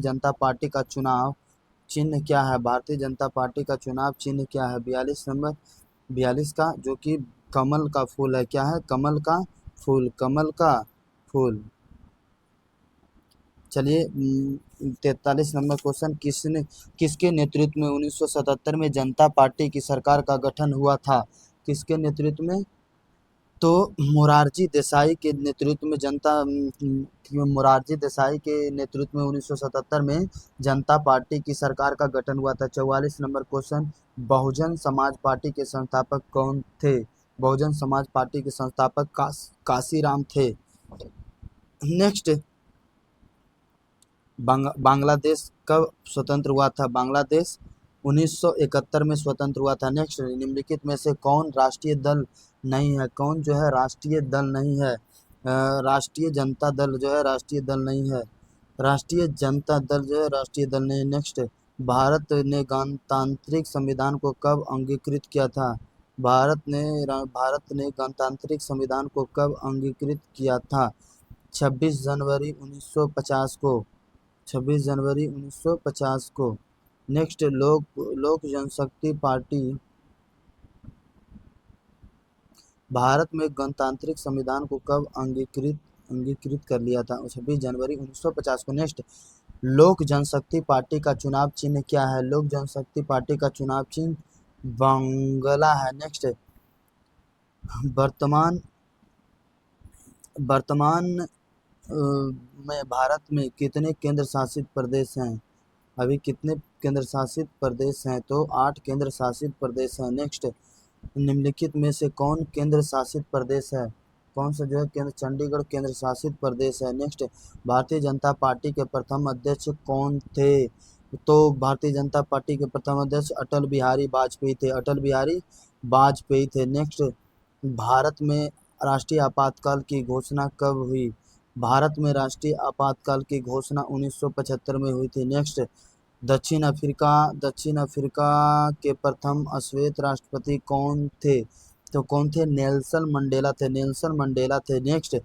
Janata party का चुनाव चिन्ह क्या है? भारतीय जनता पार्टी का चुनाव चिन्ह क्या है? 42 का, जो कि कमल का फूल है। क्या है? कमल का फूल, कमल का फूल। चलिए 43 नंबर क्वेश्चन, किसके नेतृत्व में 1977 में जनता पार्टी की सरकार का गठन हुआ था? किसके नेतृत्व में? तो मोरारजी देसाई के नेतृत्व में मोरारजी देसाई के नेतृत्व में 1977 में जनता पार्टी की सरकार का गठन हुआ था। 44 number question, Bahujan Samaj party के संस्थापक कौन थे? बहुजन समाज पार्टी के संस्थापक काशीराम थे। नेक्स्ट, बांग्लादेश कब स्वतंत्र हुआ था? बांग्लादेश 1971 में स्वतंत्र हुआ था। नेक्स्ट, निम्नलिखित में से कौन राष्ट्रीय दल नहीं है? कौन जो है राष्ट्रीय दल नहीं है? राष्ट्रीय जनता दल जो है राष्ट्रीय दल नहीं है। राष्ट्रीय जनता दल जो है राष्ट्रीय दल नहीं। नेक्स्ट, भारत ने गणतांत्रिक संविधान को कब अंगीकृत किया था? भारत ने गणतांत्रिक संविधान को कब अंगीकृत किया था? 26 जनवरी 1950 को। 26 जनवरी 1950 को। नेक्स्ट, लोक जनशक्ति पार्टी भारत में गणतांत्रिक संविधान को कब अंगीकृत कर लिया था? 26 जनवरी 1950 को। नेक्स्ट, लोक जनशक्ति पार्टी का चुनाव चिन्ह क्या है? लोक जनशक्ति पार्टी का चुनाव चिन्ह बंगला है। नेक्स्ट, वर्तमान में भारत में कितने केंद्र शासित प्रदेश हैं? अभी कितने केंद्र शासित प्रदेश हैं? तो 8 केंद्र शासित प्रदेश हैं। नेक्स्ट, निम्नलिखित में से कौन केंद्र शासित प्रदेश है? कौन सा जो है केंद्र? चंडीगढ़ केंद्र शासित प्रदेश है। नेक्स्ट, भारतीय जनता पार्टी के प्रथम अध्यक्ष कौन थे? तो भारतीय जनता पार्टी के प्रथम अध्यक्ष अटल बिहारी वाजपेयी थे। अटल बिहारी वाजपेयी थे। नेक्स्ट, भारत में राष्ट्रीय आपातकाल की घोषणा कब हुई? भारत में राष्ट्रीय आपातकाल की घोषणा 1975 में हुई थी। नेक्स्ट, दक्षिण अफ्रीका के प्रथम श्वेत राष्ट्रपति कौन थे? तो कौन थे? नेल्सन मंडेला थे। नेल्सन मंडेला थे। नेक्स्ट,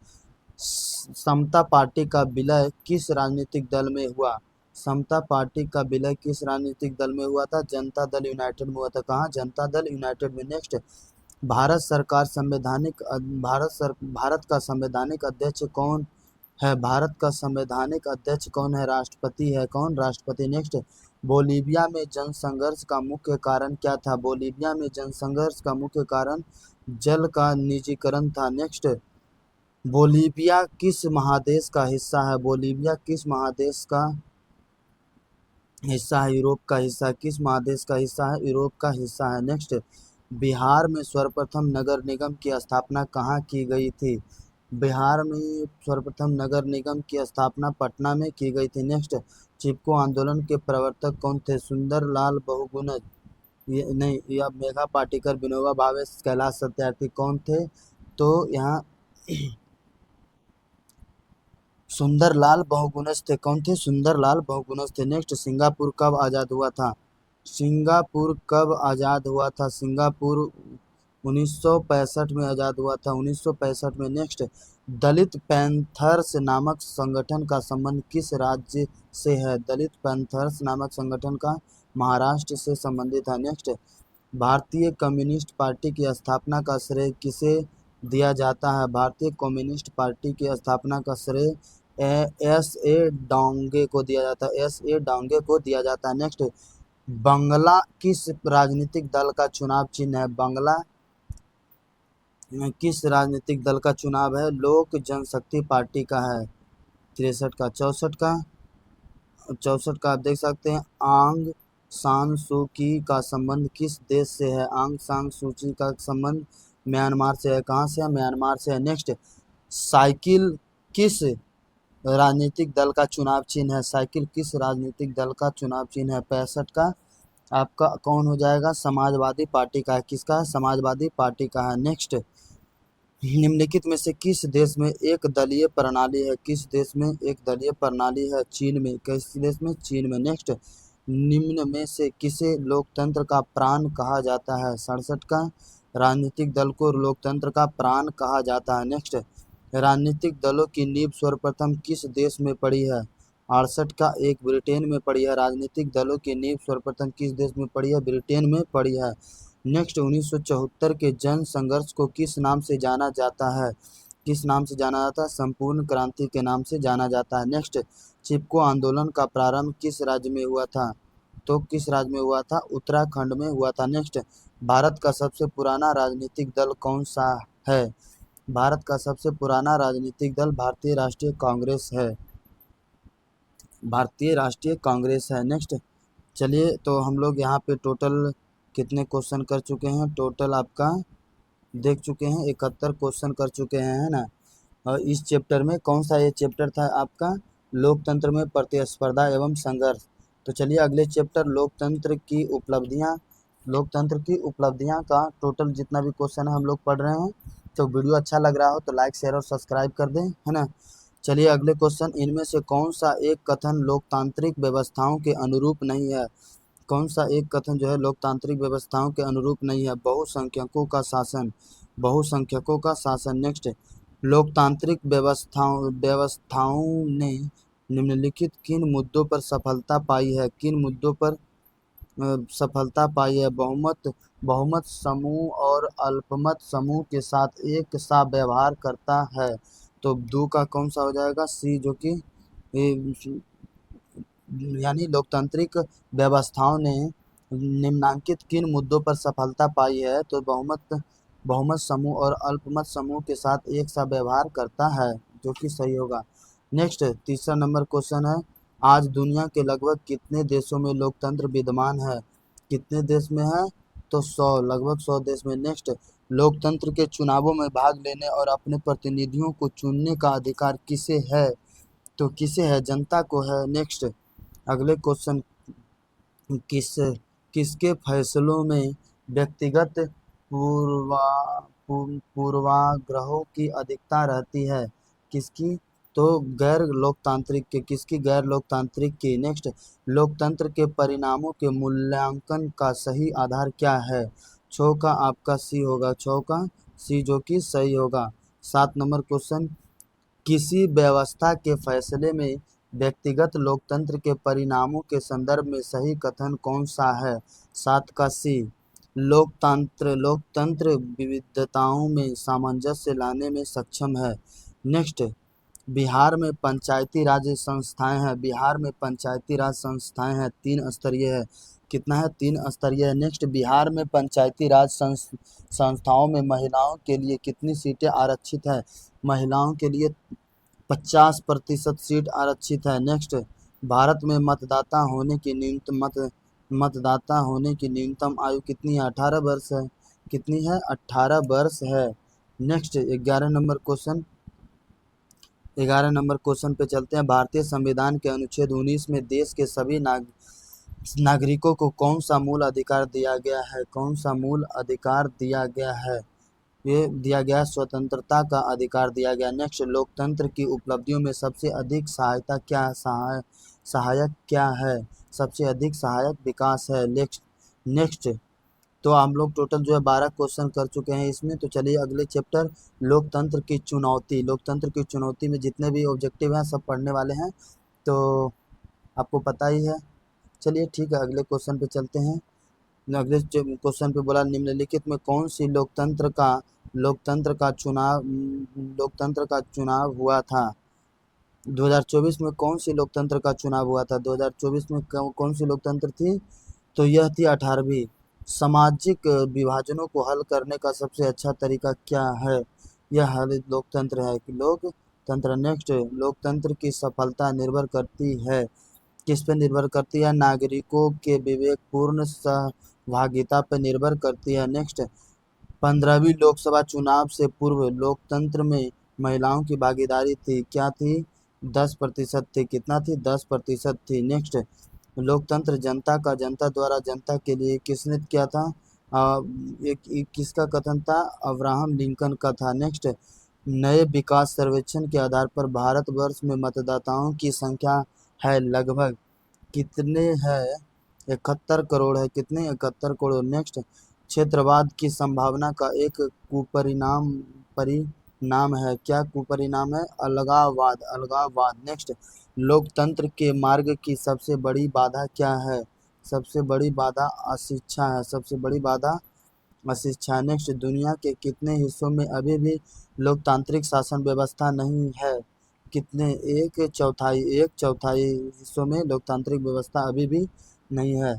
समता पार्टी का विलय किस राजनीतिक दल में हुआ? समता पार्टी का विलय किस राजनीतिक दल में हुआ था? जनता दल यूनाइटेड में हुआ था। कहाँ? जनता दल यूनाइटेड में। नेक्स्ट, भारत का संवैधानिक अध्यक्ष कौन है? भारत का संवैधानिक अध्यक्ष कौन है? राष्ट्रपति है। कौन? राष्ट्रपति। नेक्स्ट, बोलीविया में जनसंघर्ष का मुख्य कारण क्या था? बोलीविया में जनसंघर्ष का मुख्य कारण जल का निजीकरण था। नेक्स्ट, बोलीविया किस महादेश का हिस्सा है? बोलीविया किस महादेश का हिस्सा है? यूरोप का हिस्सा। किस महादेश का हिस्सा है? यूरोप का हिस्सा है। नेक्स्ट, बिहार में सर्वप्रथम नगर निगम की स्थापना कहाँ की गई थी? बिहार में सर्वप्रथम नगर निगम की स्थापना पटना में की गई थी। नेक्स्ट, चिपको आंदोलन के प्रवर्तक कौन थे? सुंदरलाल बहुगुणज, ये नहीं, यह मेघा पाटेकर, विनोबा भावे, कैलाश सत्यार्थी कौन थे? तो यहाँ सुंदरलाल बहुगुणज थे। कौन थे? सुंदरलाल बहुगुणज थे। नेक्स्ट, सिंगापुर कब आज़ाद हुआ था? सिंगापुर कब आज़ाद हुआ था? सिंगापुर 1965 में आज़ाद हुआ था। 1965 में। नेक्स्ट, दलित पैंथर्स नामक संगठन का संबंध किस राज्य से है? दलित पैंथर्स नामक संगठन का महाराष्ट्र से संबंधित है। नेक्स्ट, भारतीय कम्युनिस्ट पार्टी की स्थापना का श्रेय किसे दिया जाता है? भारतीय कम्युनिस्ट पार्टी की स्थापना का श्रेय एस.ए. डांगे को दिया जाता है। एस.ए. डांगे को दिया जाता है। नेक्स्ट, बंगला किस राजनीतिक दल का चुनाव चिन्ह है? बंगला किस राजनीतिक दल का चुनाव है? लोक जनशक्ति पार्टी का है। 63 का। 64 का आप देख सकते हैं, आंग सान सू की का संबंध किस देश से है? आंग सान सू की का संबंध म्यांमार से है। कहाँ से है? म्यांमार से है। नेक्स्ट, साइकिल किस राजनीतिक दल का चुनाव चिन्ह है? साइकिल किस राजनीतिक दल का चुनाव चिन्ह है? 65 का आपका कौन हो जाएगा? समाजवादी पार्टी का है। किसका है? समाजवादी पार्टी का है। नेक्स्ट, निम्नलिखित में से किस देश में एक दलीय प्रणाली है? किस देश में एक दलीय प्रणाली है? चीन में। किस देश में? चीन में। नेक्स्ट, निम्न में से किसे लोकतंत्र का प्राण कहा जाता है? 67 का, राजनीतिक दल को लोकतंत्र का प्राण कहा जाता है। नेक्स्ट, राजनीतिक दलों की नींव सर्वप्रथम किस देश में पड़ी है? 68 का एक ब्रिटेन में पड़ी है। राजनीतिक दलों की नींव सर्वप्रथम किस देश में पड़ी है? ब्रिटेन में पड़ी है। नेक्स्ट 1974 के जन संघर्ष को किस नाम से जाना जाता है? किस नाम से जाना जाता है? संपूर्ण क्रांति के नाम से जाना जाता है। नेक्स्ट चिपको आंदोलन का प्रारंभ किस राज्य में हुआ था? तो किस राज्य में हुआ था? उत्तराखंड में हुआ था। नेक्स्ट भारत का सबसे पुराना राजनीतिक दल कौन सा है? भारत का सबसे पुराना राजनीतिक दल भारतीय राष्ट्रीय कांग्रेस है। भारतीय राष्ट्रीय कांग्रेस है। नेक्स्ट चलिए, तो हम लोग यहाँ पे टोटल कितने क्वेश्चन कर चुके हैं? टोटल आपका देख चुके हैं 71 क्वेश्चन कर चुके हैं, है ना। और इस चैप्टर में कौन सा ये चैप्टर था आपका? लोकतंत्र में प्रतिस्पर्धा एवं संघर्ष। तो चलिए अगले चैप्टर लोकतंत्र की उपलब्धियां का टोटल जितना भी क्वेश्चन है हम लोग पढ़ रहे हैं। तो वीडियो अच्छा लग रहा हो तो लाइक शेयर और सब्सक्राइब कर दें, है ना। चलिए अगले क्वेश्चन, इनमें से कौन सा एक कथन लोकतांत्रिक व्यवस्थाओं के अनुरूप नहीं है? कौन सा एक कथन जो है लोकतांत्रिक व्यवस्थाओं के अनुरूप नहीं है? बहुसंख्यकों का शासन। नेक्स्ट लोकतांत्रिक व्यवस्थाओं ने निम्नलिखित किन मुद्दों पर सफलता पाई है? किन मुद्दों पर सफलता पाई है? बहुमत समूह और अल्पमत समूह के साथ एक सा व्यवहार करता है। तो दो का कौन सा हो जाएगा? सी, जो कि यानी लोकतांत्रिक व्यवस्थाओं ने निम्नांकित किन मुद्दों पर सफलता पाई है? तो बहुमत समूह और अल्पमत समूह के साथ एक सा व्यवहार करता है, जो कि सही होगा। नेक्स्ट तीसरा नंबर क्वेश्चन है, आज दुनिया के लगभग कितने देशों में लोकतंत्र विद्यमान है? कितने देश में है? तो 100, लगभग 100 देश में। नेक्स्ट लोकतंत्र के चुनावों में भाग लेने और अपने प्रतिनिधियों को चुनने का अधिकार किसे है? तो किसे है? जनता को है। नेक्स्ट अगले क्वेश्चन, किस किसके फैसलों में व्यक्तिगत पूर्वाग्रहों की अधिकता रहती है? किसकी? तो गैर लोकतांत्रिक के। किसकी? गैर लोकतांत्रिक की। नेक्स्ट लोकतंत्र के परिणामों के मूल्यांकन का सही आधार क्या है? छो का आपका सी होगा, छो का सी, जो कि सही होगा। 7 नंबर क्वेश्चन, किसी व्यवस्था के फैसले में व्यक्तिगत लोकतंत्र के परिणामों के संदर्भ में सही कथन कौन सा है? 7 का सी। लोकतंत्र विविधताओं में सामंजस्य लाने में सक्षम है। नेक्स्ट बिहार में पंचायती राज संस्थाएं हैं। बिहार में पंचायती राज संस्थाएं हैं, 3 स्तरीय है। कितना है? 3 स्तरीय है। नेक्स्ट बिहार में पंचायती राज संस्थाओं में महिलाओं के लिए कितनी सीटें आरक्षित है? महिलाओं के लिए 50% सीट आरक्षित है। नेक्स्ट भारत में मतदाता होने की न्यूनतम आयु कितनी है? 18 वर्ष है। कितनी है? 18 वर्ष है। नेक्स्ट 11 नंबर क्वेश्चन पे चलते हैं। भारतीय संविधान के अनुच्छेद 19 में देश के सभी नागरिकों को कौन सा मूल अधिकार दिया गया है? कौन सा मूल अधिकार दिया गया है? ये दिया गया स्वतंत्रता का अधिकार दिया गया। नेक्स्ट लोकतंत्र की उपलब्धियों में सबसे अधिक सहायक क्या है? सबसे अधिक सहायक विकास है। नेक्स्ट तो हम लोग टोटल जो है 12 क्वेश्चन कर चुके हैं इसमें। तो चलिए अगले चैप्टर लोकतंत्र की चुनौती में जितने भी ऑब्जेक्टिव हैं सब पढ़ने वाले हैं, तो आपको पता ही है। चलिए ठीक है, अगले क्वेश्चन पे चलते हैं। अगले क्वेश्चन पे बोला निम्नलिखित में कौन सी लोकतंत्र का चुनाव हुआ था? 2024 में कौन सी लोकतंत्र का चुनाव हुआ था? 2024 में कौन सी लोकतंत्र थी? तो यह थी 18वीं। सामाजिक विभाजनों को हल करने का सबसे अच्छा तरीका क्या है? यह हल लोकतंत्र है कि लोकतंत्र। नेक्स्ट लोकतंत्र की सफलता निर्भर करती है, किस पे निर्भर करती है? नागरिकों के विवेकपूर्ण सहभागिता पर निर्भर करती है। नेक्स्ट 15वीं लोकसभा चुनाव से पूर्व लोकतंत्र में महिलाओं की भागीदारी थी, क्या थी? 10% थी। कितना थी? 10% थी। नेक्स्ट लोकतंत्र जनता का जनता द्वारा जनता के लिए किसने किया था? एक किसका कथन था? अब्राहम लिंकन का था। नेक्स्ट नए विकास सर्वेक्षण के आधार पर भारतवर्ष में मतदाताओं की संख्या है लगभग कितने है? 71 करोड़ है। कितने? 71 करोड़। नेक्स्ट क्षेत्रवाद की संभावना का एक नाम है, क्या कुपरिणाम है? अलगाववाद, अलगाववाद। नेक्स्ट, लोकतंत्र के मार्ग की सबसे बड़ी बाधा क्या है? सबसे बड़ी बाधा अशिक्षा है, सबसे बड़ी बाधा अशिक्षा। नेक्स्ट, दुनिया के कितने हिस्सों में अभी भी लोकतांत्रिक शासन व्यवस्था नहीं है? कितने? एक चौथाई हिस्सों में लोकतांत्रिक व्यवस्था अभी भी नहीं है।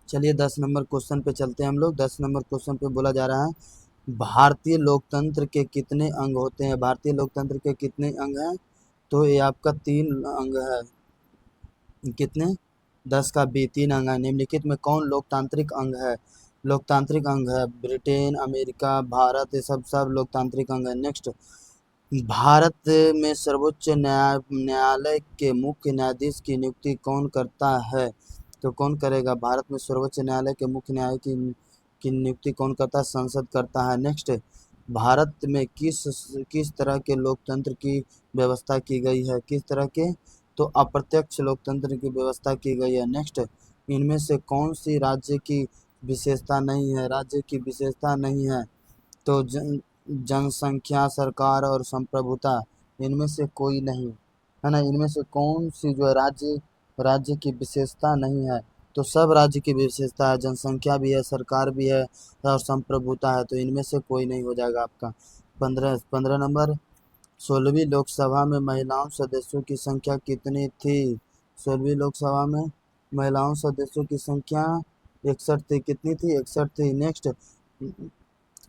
चलिए 10 नंबर क्वेश्चन पे चलते हैं हम लोग। 10 नंबर क्वेश्चन पे बोला जा रहा है भारतीय लोकतंत्र के कितने अंग होते हैं? भारतीय लोकतंत्र के कितने अंग हैं? तो ये आपका 3 अंग है। कितने? 10 का 20, 3 अंग है। निम्नलिखित में कौन लोकतांत्रिक अंग है? लोकतांत्रिक अंग है ब्रिटेन, अमेरिका, भारत, ये सब सब लोकतांत्रिक अंग है। नेक्स्ट, भारत में सर्वोच्च न्यायालय के मुख्य न्यायाधीश की नियुक्ति कौन करता है? तो कौन करेगा? भारत में सर्वोच्च न्यायालय के मुख्य न्यायाधीश की नियुक्ति कौन करता है? संसद करता है। नेक्स्ट, भारत में किस तरह के लोकतंत्र की व्यवस्था की गई है? किस तरह के? तो अप्रत्यक्ष लोकतंत्र की व्यवस्था की गई है। नेक्स्ट, इनमें से कौन सी राज्य की विशेषता नहीं है? राज्य की विशेषता नहीं है तो जनसंख्या, सरकार और संप्रभुता, इनमें से कोई नहीं है ना। इनमें से कौन सी जो है राज्य की विशेषता नहीं है? तो सब राज्य की विशेषता है, जनसंख्या भी है, सरकार भी है और संप्रभुता है, तो इनमें से कोई नहीं हो जाएगा आपका। 15 नंबर, 16वीं लोकसभा में महिलाओं सदस्यों की संख्या कितनी थी? 16वीं लोकसभा में महिलाओं सदस्यों की संख्या 61 थी। कितनी थी? 61 थी। नेक्स्ट,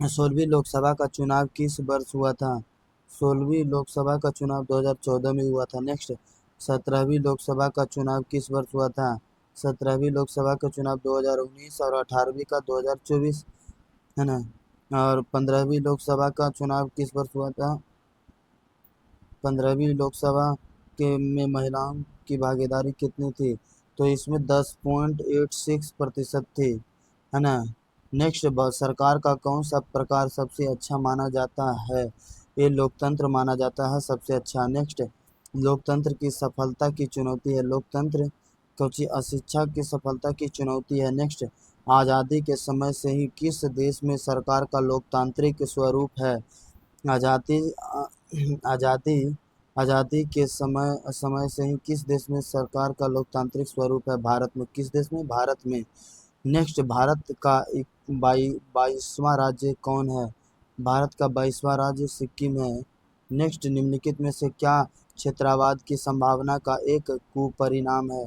16वीं लोकसभा का चुनाव किस वर्ष हुआ था? 16वीं लोकसभा का चुनाव 2014 में हुआ था। नेक्स्ट, 17वीं लोकसभा का चुनाव किस वर्ष हुआ था? 17वीं लोकसभा का चुनाव 2019 और 18वीं का 2024 है ना। और 15वीं लोकसभा का चुनाव किस वर्ष हुआ था? 15वीं लोकसभा के में महिलाओं की भागीदारी कितनी थी? तो इसमें 10.86% थी, है ना। नेक्स्ट, सरकार का कौन सा प्रकार सबसे अच्छा माना जाता है? ये लोकतंत्र माना जाता है सबसे अच्छा। नेक्स्ट, लोकतंत्र की सफलता की चुनौती है। लोकतंत्र कुछ अशिक्षा की सफलता की चुनौती है। नेक्स्ट, आज़ादी के समय से ही किस देश में सरकार का लोकतांत्रिक स्वरूप है? आज़ादी आज़ादी आज़ादी के समय समय से ही किस देश में सरकार का लोकतांत्रिक स्वरूप है? भारत में। किस देश में? भारत में। नेक्स्ट, भारत का 22वां राज्य कौन है? भारत का 22वां राज्य सिक्किम है। नेक्स्ट, निम्नलिखित में से क्या क्षेत्रवाद की संभावना का एक कुपरिणाम है?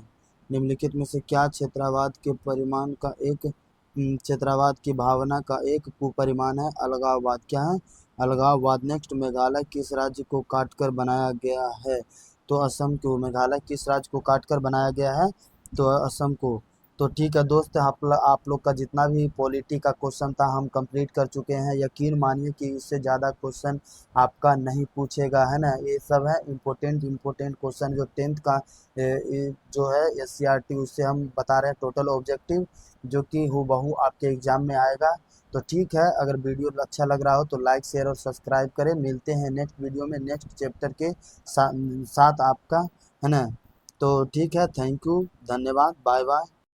निम्नलिखित में से क्या क्षेत्रवाद के परिमाण का एक क्षेत्रवाद की भावना का एक कुपरिमाण है? अलगाववाद। क्या है? अलगाववाद। नेक्स्ट, मेघालय किस राज्य को काटकर बनाया गया है? तो असम को। मेघालय किस राज्य को काटकर बनाया गया है? तो असम को। तो ठीक है दोस्त, आप लोग का जितना भी पॉलिटी का क्वेश्चन था हम कंप्लीट कर चुके हैं। यकीन मानिए कि इससे ज़्यादा क्वेश्चन आपका नहीं पूछेगा, है ना। ये सब है इम्पोर्टेंट क्वेश्चन जो 10th का जो है SCRT उससे हम बता रहे हैं टोटल ऑब्जेक्टिव, जो कि हूबहू आपके एग्जाम में आएगा। तो ठीक है, अगर वीडियो अच्छा लग रहा हो तो लाइक, शेयर और सब्सक्राइब करें। मिलते हैं नेक्स्ट वीडियो में नेक्स्ट चैप्टर के साथ आपका, है ना। तो ठीक है, थैंक यू, धन्यवाद, बाय बाय।